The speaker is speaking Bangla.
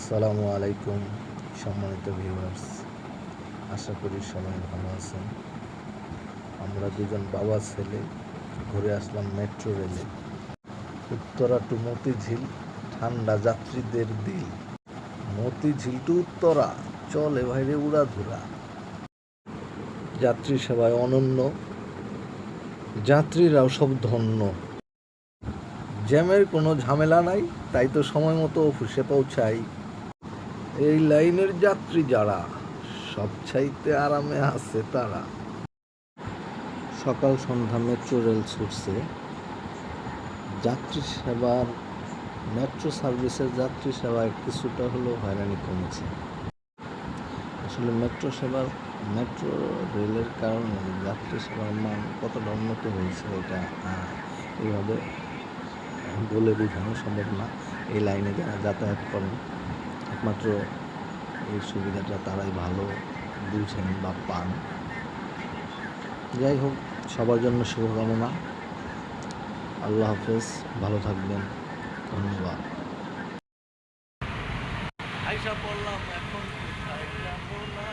আসসালামু আলাইকুম সম্মানিত ভিউয়ার্স, আশা করি সবাই ভালো আছেন। আমরা দুজন বাবা ছেলে ঘুরে আসলাম মেট্রো রেলে। উত্তরা টু মতিঝিল, ঠান্ডা যাত্রীদের দিল। মতিঝিল টু উত্তরা, চলে বাইরে উড়াধুরা। যাত্রী সেবায় অনন্য, যাত্রীরাও সব ধন্য। জ্যামের কোনো ঝামেলা নাই, তাই তো সময় মতো অফিসে পৌঁছাই। এই লাইনের যাত্রী যারা, সব চাইতে আরামে আছে তারা। সকাল সন্ধ্যা মেট্রো রেল ছুটছে। যাত্রী সেবার মেট্রো সার্ভিসের যাত্রী সেবায় কিছুটা হলেও হয়রানি কমেছে। আসলে মেট্রো রেলের কারণে যাত্রী সেবার মান কতটা উন্নত হয়েছে এটা এইভাবে বলে বোঝানো সম্ভব না। এই লাইনে যারা যাতায়াত করেন একমাত্র এই সুবিধাটা তারাই ভালো বুঝেন বা পান। যাই হোক, সবার জন্য শুভকামনা। আল্লাহ হাফেজ, ভালো থাকবেন, ধন্যবাদ। আইসা পড়লাম এখন কোথায় যাবো না